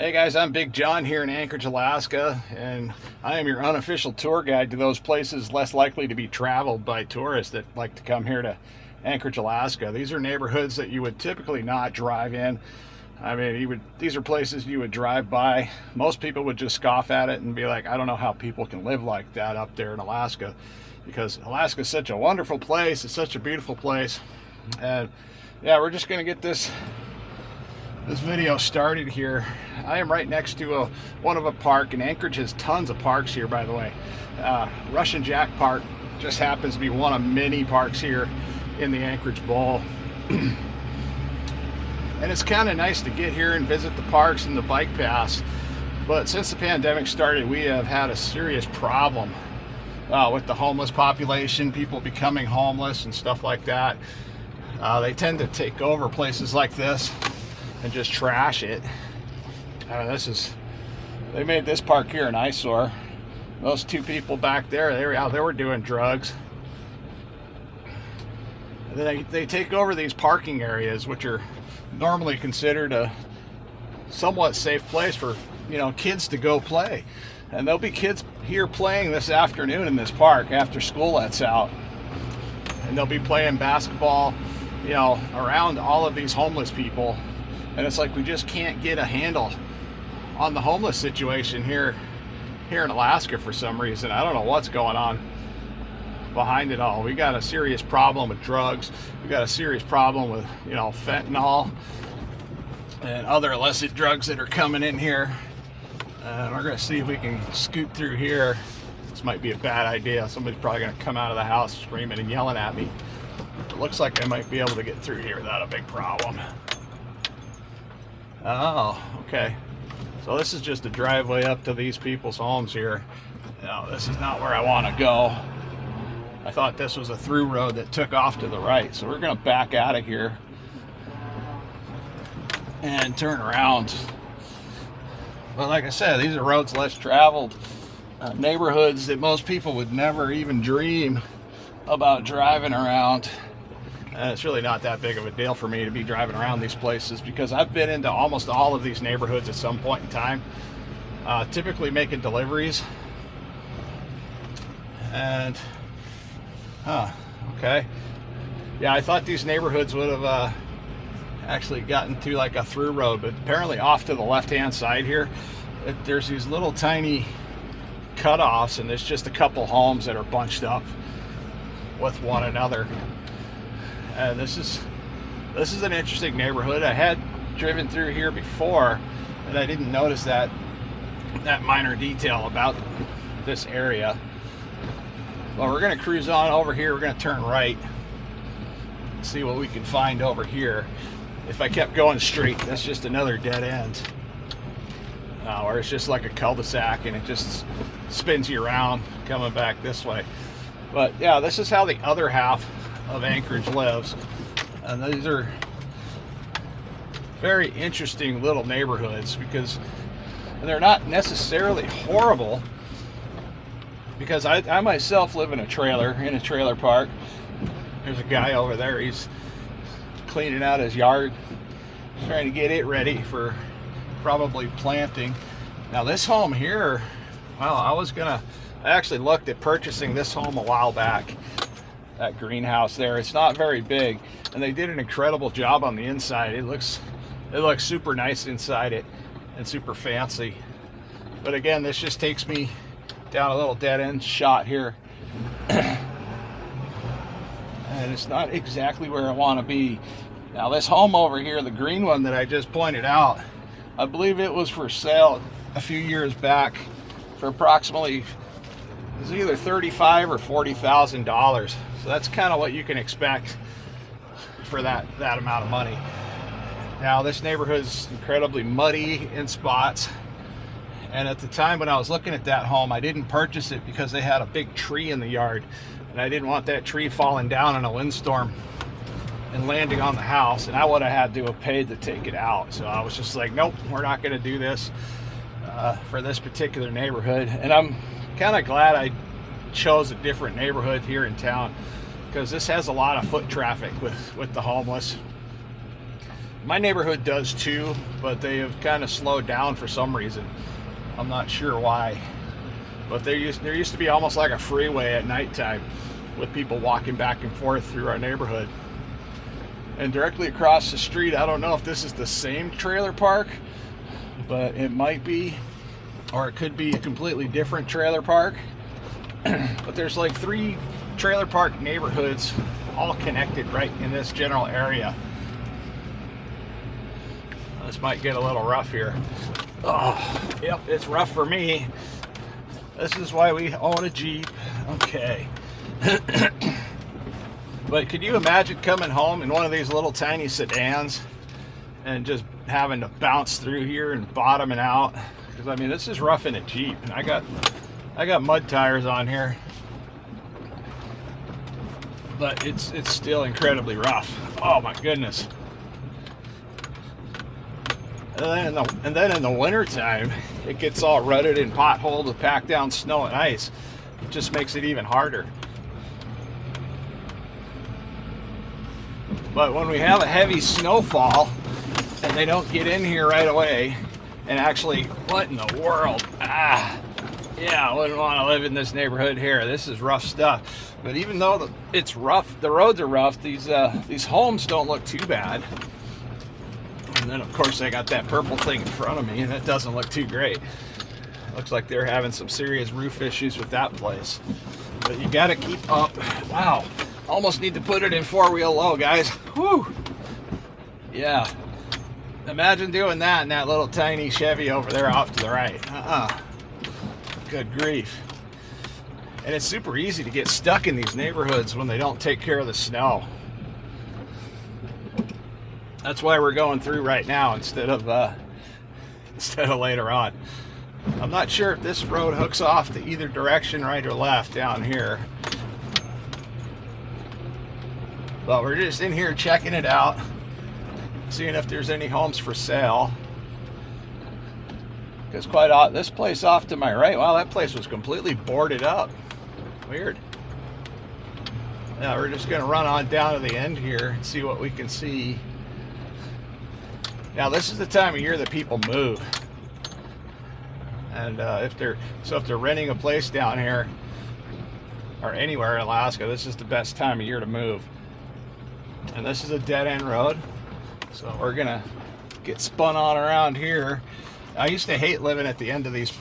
Hey guys, I'm Big John here in Anchorage, Alaska, and I am your unofficial tour guide to those places less likely to be traveled by tourists that like to come here to Anchorage, Alaska. These are neighborhoods that you would typically not drive in. I mean, these are places you would drive by. Most people would just scoff at it and be like, I don't know how people can live like that up there in Alaska, because Alaska is such a wonderful place. It's such a beautiful place. And yeah, we're just going to get this video started here. I am right next to one of a park, and Anchorage has tons of parks here, by the way. Russian Jack Park just happens to be one of many parks here in the Anchorage Bowl. And it's kind of nice to get here and visit the parks and the bike paths, but since the pandemic started, we have had a serious problem with the homeless population, people becoming homeless and stuff like that. They tend to take over places like this and just trash it. They made this park here an eyesore. Those two people back there, they were doing drugs. And then they take over these parking areas, which are normally considered a somewhat safe place for, kids to go play. And there'll be kids here playing this afternoon in this park after school lets out. And they'll be playing basketball, around all of these homeless people. And it's like we just can't get a handle on the homeless situation here in Alaska for some reason. I don't know what's going on behind it all. We got a serious problem with drugs. We got a serious problem with, fentanyl and other illicit drugs that are coming in here. And we're going to see if we can scoot through here. This might be a bad idea. Somebody's probably going to come out of the house screaming and yelling at me. It looks like I might be able to get through here without a big problem. Oh, okay. So this is just a driveway up to these people's homes here. This is not where I want to go. I thought this was a through road that took off to the right. So we're going to back out of here and turn around. But like I said, these are roads less traveled, neighborhoods that most people would never even dream about driving around. And it's really not that big of a deal for me to be driving around these places, because I've been into almost all of these neighborhoods at some point in time, typically making deliveries. And okay, yeah, I thought these neighborhoods would have actually gotten to like a through road, but apparently off to the left hand side here, there's these little tiny cutoffs, and there's just a couple homes that are bunched up with one another. And this is an interesting neighborhood. I had driven through here before, and I didn't notice that minor detail about this area. Well, we're going to cruise on over here. We're going to turn right, see what we can find over here. If I kept going straight, that's just another dead end, or it's just like a cul-de-sac, and it just spins you around coming back this way. But yeah, this is how the other half of Anchorage lives, and these are very interesting little neighborhoods, because they're not necessarily horrible, because I myself live in a trailer park. There's a guy over there, he's cleaning out his yard, trying to get it ready for probably planting. Now this home here, well, I actually looked at purchasing this home a while back. That greenhouse there, it's not very big, and they did an incredible job on the inside. It looks super nice inside it and super fancy. But again, this just takes me down a little dead end shot here. And it's not exactly where I want to be. Now this home over here, the green one that I just pointed out, I believe it was for sale a few years back for approximately, it was either $35,000 or $40,000. So that's kind of what you can expect for that amount of money. Now this neighborhood is incredibly muddy in spots, and at the time when I was looking at that home, I didn't purchase it because they had a big tree in the yard, and I didn't want that tree falling down in a windstorm and landing on the house, and I would have had to have paid to take it out. So I was just like, nope, we're not going to do this for this particular neighborhood. And I'm kind of glad I chose a different neighborhood here in town, because this has a lot of foot traffic with the homeless. My neighborhood does too, but they have kind of slowed down for some reason. I'm not sure why. But there used to be almost like a freeway at nighttime with people walking back and forth through our neighborhood. And directly across the street, I don't know if this is the same trailer park, but it might be, or it could be a completely different trailer park. But there's like 3 trailer park neighborhoods all connected right in this general area. This might get a little rough here. Oh, yep, it's rough for me. This is why we own a Jeep. Okay. But could you imagine coming home in one of these little tiny sedans and just having to bounce through here and bottoming out? Because I mean, this is rough in a Jeep, and I got mud tires on here, but it's still incredibly rough. Oh my goodness. And then in the winter time, it gets all rutted and potholed with packed down snow and ice. It just makes it even harder. But when we have a heavy snowfall and they don't get in here right away, and actually, what in the world? Yeah, I wouldn't want to live in this neighborhood here. This is rough stuff. But even though it's rough, the roads are rough, these homes don't look too bad. And then of course I got that purple thing in front of me, and that doesn't look too great. Looks like they're having some serious roof issues with that place. But you got to keep up. Wow, almost need to put it in 4-wheel low, guys. Whew. Yeah. Imagine doing that in that little tiny Chevy over there off to the right. Good grief. And it's super easy to get stuck in these neighborhoods when they don't take care of the snow. That's why we're going through right now instead of later on. I'm not sure if this road hooks off to either direction, right or left, down here. But we're just in here checking it out, seeing if there's any homes for sale. Because this place off to my right, wow, that place was completely boarded up. Weird. Now we're just going to run on down to the end here and see what we can see. Now this is the time of year that people move, and if they're renting a place down here or anywhere in Alaska, this is the best time of year to move. And this is a dead-end road, so we're gonna get spun on around here. I used to hate living at the end of these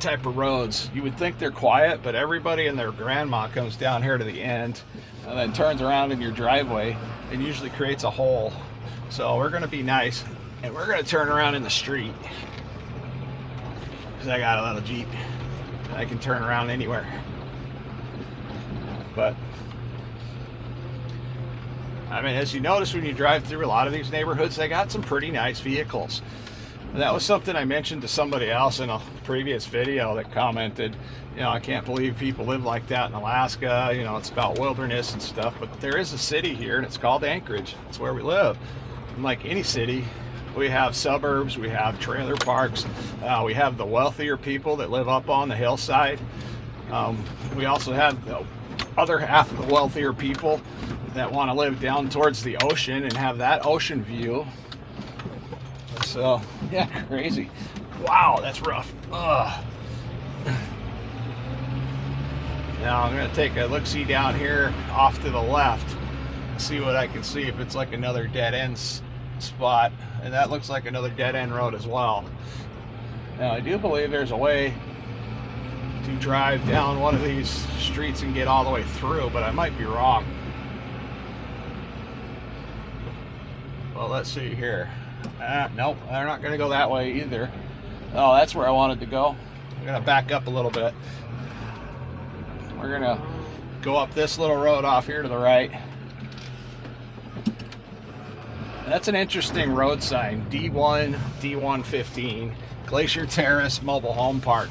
type of roads. You would think they're quiet, but everybody and their grandma comes down here to the end and then turns around in your driveway and usually creates a hole. So we're gonna be nice, and we're gonna turn around in the street, because I got a little Jeep and I can turn around anywhere. But I mean, as you notice when you drive through a lot of these neighborhoods, they got some pretty nice vehicles. And that was something I mentioned to somebody else in a previous video that commented, you know, I can't believe people live like that in Alaska. You know, it's about wilderness and stuff, but there is a city here and it's called Anchorage. It's where we live. And like any city, we have suburbs, we have trailer parks, we have the wealthier people that live up on the hillside. We also have the other half of the wealthier people that want to live down towards the ocean and have that ocean view. So yeah, crazy. Wow, that's rough. Ugh. Now I'm gonna take a look-see down here off to the left, see what I can see, if it's like another dead end spot. And that looks like another dead end road as well. Now I do believe there's a way to drive down one of these streets and get all the way through, but I might be wrong. Well, let's see here. Nope, they're not going to go that way either. Oh, that's where I wanted to go. I'm going to back up a little bit. We're going to go up this little road off here to the right. That's an interesting road sign. D1, D115, Glacier Terrace Mobile Home Park.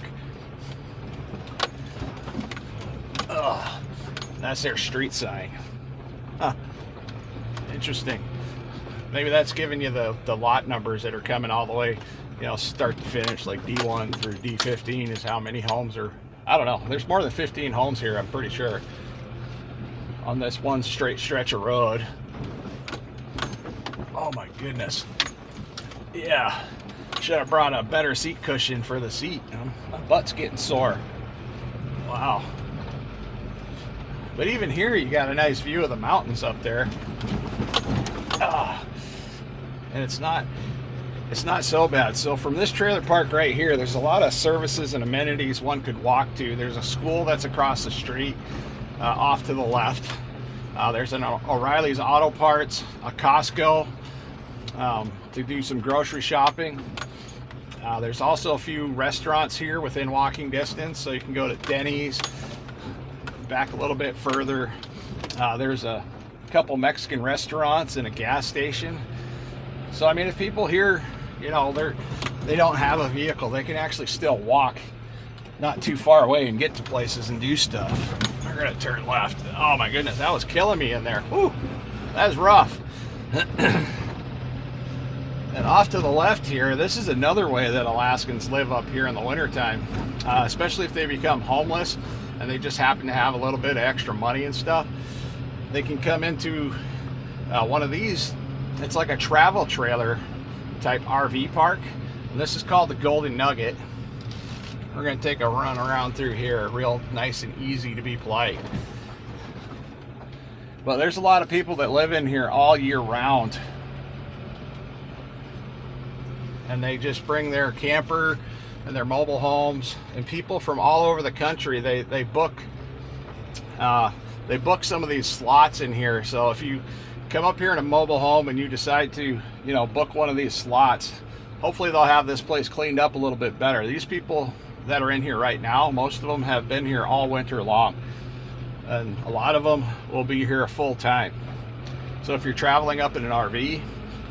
Ugh, that's their street sign. Huh. Interesting. Maybe that's giving you the lot numbers that are coming all the way, you know, start to finish, like D1 through D15 is how many homes are. I don't know. There's more than 15 homes here, I'm pretty sure, on this one straight stretch of road. Oh my goodness. Yeah, should have brought a better seat cushion for the seat. My butt's getting sore. Wow. But even here, you got a nice view of the mountains up there. And it's not so bad. So from this trailer park right here, there's a lot of services and amenities one could walk to. There's a school that's across the street, off to the left. There's an O'Reilly's Auto Parts, a Costco, to do some grocery shopping. There's also a few restaurants here within walking distance, so you can go to Denny's. Back a little bit further, there's a couple Mexican restaurants and a gas station. So I mean, if people here, you know, they don't have a vehicle, they can actually still walk not too far away and get to places and do stuff. We're gonna turn left. Oh my goodness, that was killing me in there. Whew, that was rough. And off to the left here, this is another way that Alaskans live up here in the wintertime, especially if they become homeless and they just happen to have a little bit of extra money and stuff. They can come into one of these. It's like a travel trailer type RV park, and this is called the Golden Nugget. We're going to take a run around through here, real nice and easy, to be polite. But there's a lot of people that live in here all year round, and they just bring their camper and their mobile homes, and people from all over the country, they book some of these slots in here. So if you come up here in a mobile home and you decide to, you know, book one of these slots, hopefully they'll have this place cleaned up a little bit better. These people that are in here right now, most of them have been here all winter long, and a lot of them will be here full time. So if you're traveling up in an RV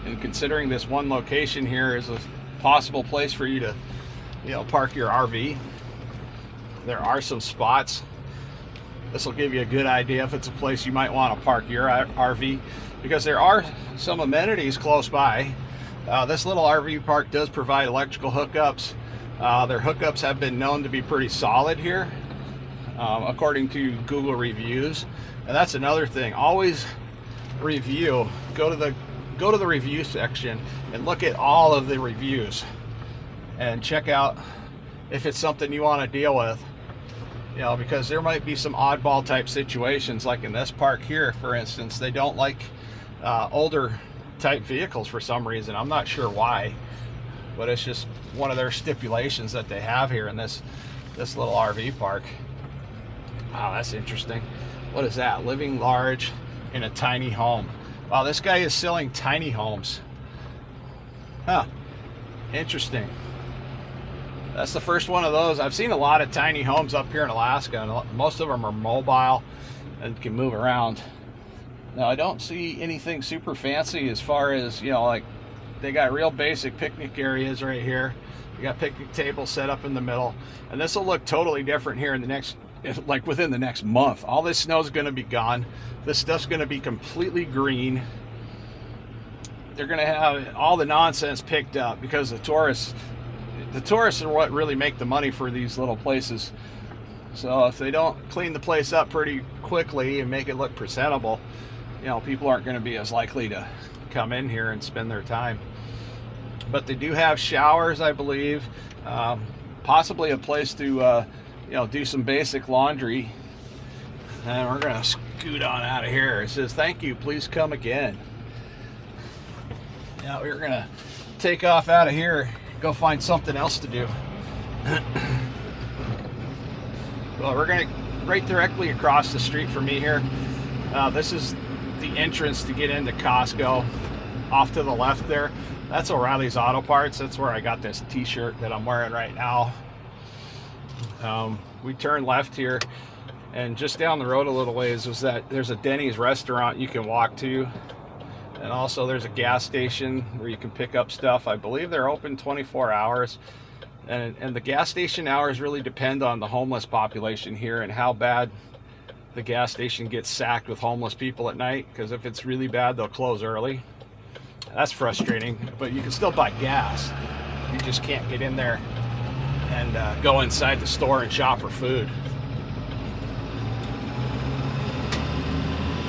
and considering this one location here is a possible place for you to, you know, park your RV, there are some spots. This will give you a good idea if it's a place you might want to park your RV, because there are some amenities close by. This little RV park does provide electrical hookups. Their hookups have been known to be pretty solid here, according to Google reviews. And that's another thing. Always review. Go to the review section and look at all of the reviews and check out if it's something you want to deal with. You know, because there might be some oddball type situations, like in this park here, for instance. They don't like older type vehicles for some reason. I'm not sure why, but it's just one of their stipulations that they have here in this little RV park. Wow, that's interesting. What is that? Living large in a tiny home. Wow, this guy is selling tiny homes. Huh, interesting. That's the first one of those. I've seen a lot of tiny homes up here in Alaska, and most of them are mobile and can move around. Now, I don't see anything super fancy as far as, you know, like they got real basic picnic areas right here. You got picnic tables set up in the middle, and this will look totally different here in the next, like within the next month. All this snow is going to be gone. This stuff's going to be completely green. They're going to have all the nonsense picked up, because the tourists are what really make the money for these little places. So if they don't clean the place up pretty quickly and make it look presentable, you know, people aren't going to be as likely to come in here and spend their time. But they do have showers, I believe, possibly a place to you know, do some basic laundry. And we're going to scoot on out of here. It says, "Thank you, please come again." Yeah, we're going to take off out of here, go find something else to do. Well, we're going to right directly across the street from me here. This is the entrance to get into Costco. Off to the left there, that's O'Reilly's Auto Parts. That's where I got this t-shirt that I'm wearing right now. We turn left here, and just down the road a little ways was that there's a Denny's restaurant you can walk to, and also there's a gas station where you can pick up stuff. I believe they're open 24 hours, and the gas station hours really depend on the homeless population here and how bad the gas station gets sacked with homeless people at night, because if it's really bad, they'll close early. That's frustrating, but you can still buy gas. You just can't get in there and go inside the store and shop for food.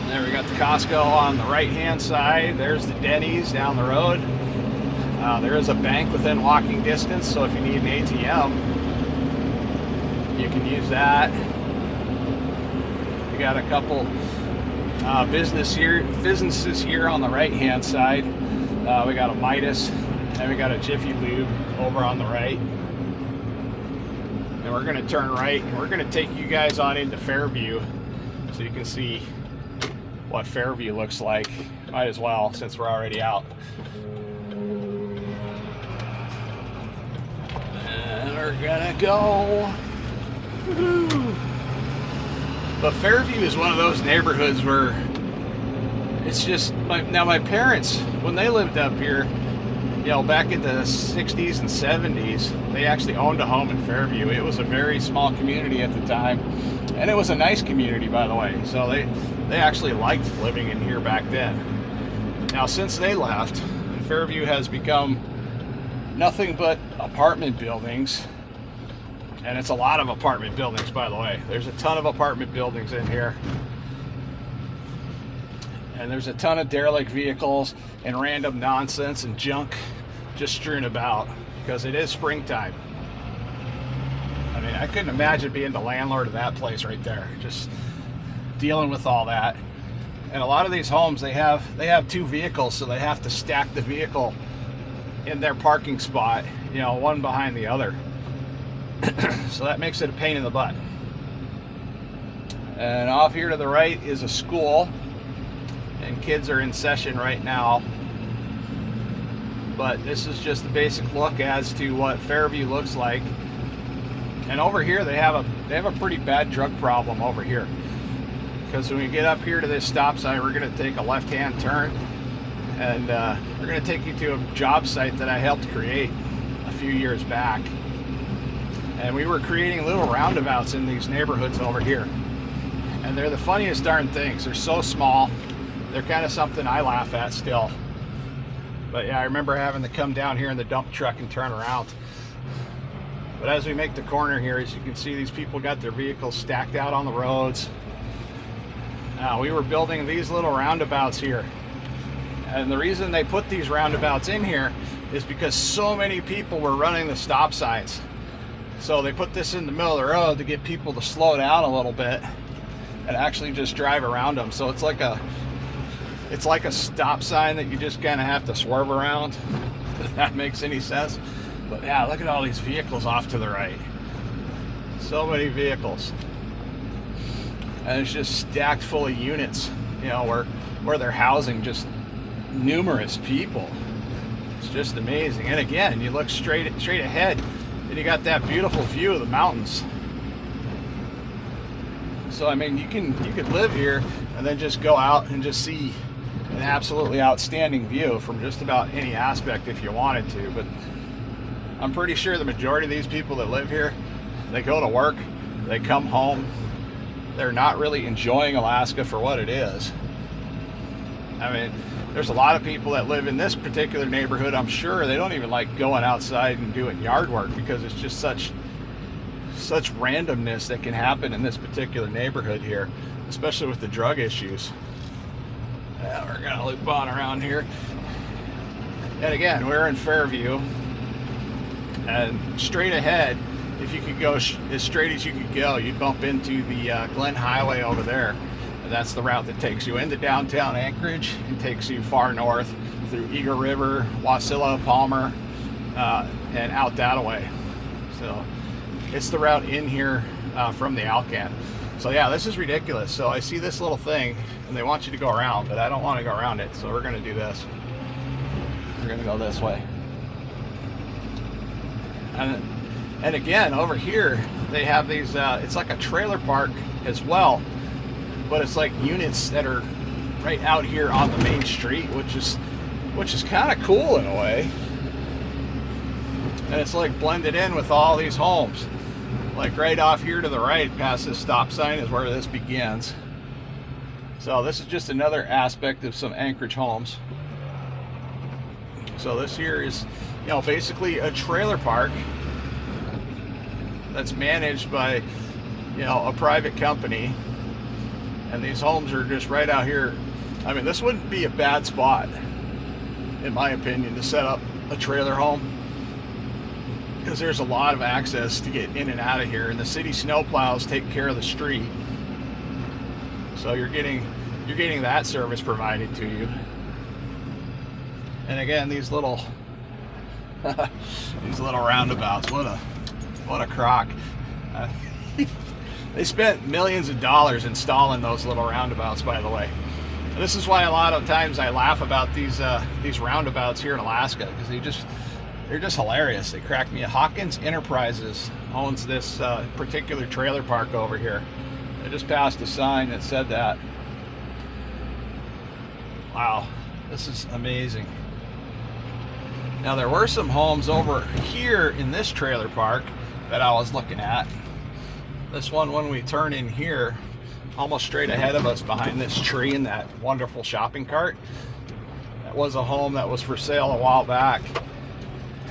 There we got the Costco on the right hand side. There's the Denny's down the road. There is a bank within walking distance, so if you need an ATM, you can use that. We got a couple businesses here on the right hand side. We got a Midas and we got a Jiffy Lube over on the right. And we're going to turn right and we're going to take you guys on into Fairview so you can see what Fairview looks like. Might as well, since we're already out. And we're gonna go. Woo-hoo. But Fairview is one of those neighborhoods where it's just now my parents, when they lived up here, you know, back in the 60s and 70s, they actually owned a home in Fairview. It was a very small community at the time, and it was a nice community, by the way. So they actually liked living in here back then. Now, since they left, Fairview has become nothing but apartment buildings, and it's a lot of apartment buildings, by the way. There's a ton of apartment buildings in here, and there's a ton of derelict vehicles and random nonsense and junk just strewn about because it is springtime. I mean, I couldn't imagine being the landlord of that place right there, just dealing with all that. And a lot of these homes, they have two vehicles, so they have to stack the vehicle in their parking spot, you know, one behind the other. So that makes it a pain in the butt. And off here to the right is a school, and kids are in session right now. But this is just a basic look as to what Fairview looks like. And over here they have a pretty bad drug problem over here. Because when we get up here to this stop sign, we're going to take a left-hand turn, and we're going to take you to a job site that I helped create a few years back. And we were creating little roundabouts in these neighborhoods over here. And they're the funniest darn things. They're so small. They're kind of something I laugh at still. But yeah, I remember having to come down here in the dump truck and turn around. But as we make the corner here, as you can see, these people got their vehicles stacked out on the roads. We were building these little roundabouts here. And the reason they put these roundabouts in here is because so many people were running the stop signs. So they put this in the middle of the road to get people to slow down a little bit and actually just drive around them. So it's like a stop sign that you just kind of have to swerve around, if that makes any sense. But yeah, look at all these vehicles off to the right. So many vehicles. And it's just stacked full of units, you know, where they're housing just numerous people. It's just amazing. And again, you look straight ahead, and you got that beautiful view of the mountains. So I mean, you could live here and then just go out and just see an absolutely outstanding view from just about any aspect if you wanted to. But I'm pretty sure the majority of these people that live here, they go to work, they come home, they're not really enjoying Alaska for what it is. I mean, there's a lot of people that live in this particular neighborhood, I'm sure they don't even like going outside and doing yard work because it's just such randomness that can happen in this particular neighborhood here, especially with the drug issues. Yeah, we're gonna loop on around here. And again, we're in Fairview, and straight ahead, if you could go as straight as you could go, you'd bump into the Glen Highway over there. And that's the route that takes you into downtown Anchorage and takes you far north through Eagle River, Wasilla, Palmer, and out that way. So it's the route in here from the Alcan. So yeah, this is ridiculous. So I see this little thing and they want you to go around, but I don't want to go around it. So we're going to do this. We're going to go this way. And again, over here, they have these, it's like a trailer park as well, but it's like units that are right out here on the main street, which is kind of cool in a way. And it's like blended in with all these homes. Like right off here to the right, past this stop sign, is where this begins. So this is just another aspect of some Anchorage homes. So this here is, you know, basically a trailer park that's managed by, you know, a private company. And these homes are just right out here. I mean, this wouldn't be a bad spot, in my opinion, to set up a trailer home, because there's a lot of access to get in and out of here, and the city snowplows take care of the street, so you're getting that service provided to you. And again, these little these little roundabouts, what a crock. They spent millions of dollars installing those little roundabouts, by the way. And this is why a lot of times I laugh about these roundabouts here in Alaska, because they're just hilarious. They crack me. Hawkins Enterprises owns this particular trailer park over here. I just passed a sign that said that. Wow, this is amazing. Now, there were some homes over here in this trailer park that I was looking at. This one, when we turn in here, almost straight ahead of us behind this tree in that wonderful shopping cart, that was a home that was for sale a while back,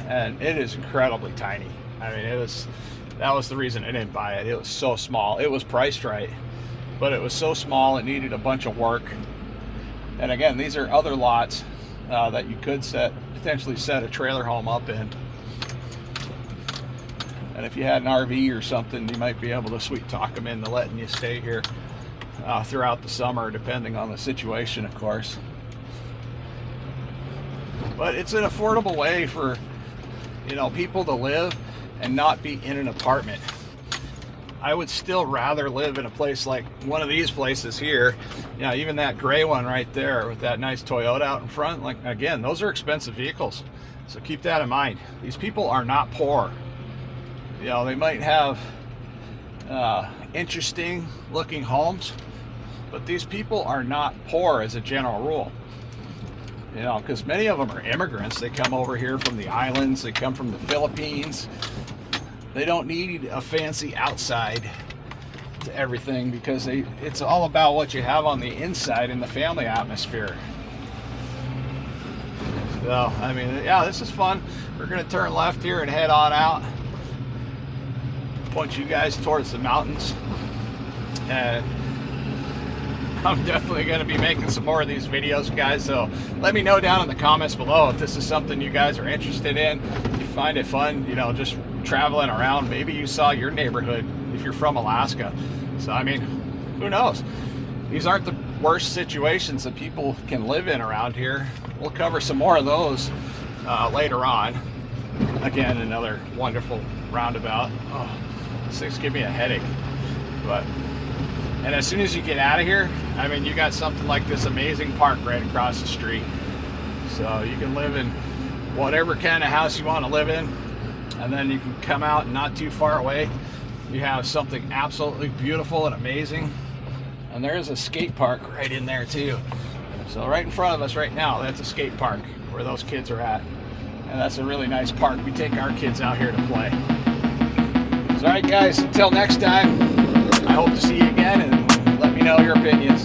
and it is incredibly tiny. I mean, that was the reason I didn't buy it. It was so small. It was priced right, but it was so small it needed a bunch of work. And again, these are other lots that you could potentially set a trailer home up in. And if you had an RV or something, you might be able to sweet talk them into letting you stay here throughout the summer, depending on the situation, of course. But it's an affordable way for, you know, people to live and not be in an apartment. I would still rather live in a place like one of these places here. You know, even that gray one right there with that nice Toyota out in front. Like, again, those are expensive vehicles, so keep that in mind. These people are not poor. You know, they might have interesting looking homes, but these people are not poor as a general rule. You know, because many of them are immigrants. They come over here from the islands, they come from the Philippines. They don't need a fancy outside to everything, because it's all about what you have on the inside in the family atmosphere. So, I mean, yeah, this is fun. We're going to turn left here and head on out. Point you guys towards the mountains. And I'm definitely going to be making some more of these videos, guys, so let me know down in the comments below if this is something you guys are interested in. If you find it fun, you know, just traveling around. Maybe you saw your neighborhood if you're from Alaska. So, I mean, who knows? These aren't the worst situations that people can live in around here. We'll cover some more of those later on. Again, another wonderful roundabout. Oh, this thing's giving me a headache. And as soon as you get out of here, I mean, you got something like this amazing park right across the street. So you can live in whatever kind of house you want to live in, and then you can come out and not too far away, you have something absolutely beautiful and amazing. And there is a skate park right in there too. So right in front of us right now, that's a skate park where those kids are at. And that's a really nice park. We take our kids out here to play. So, all right, guys, until next time, I hope to see you again, and let me know your opinions.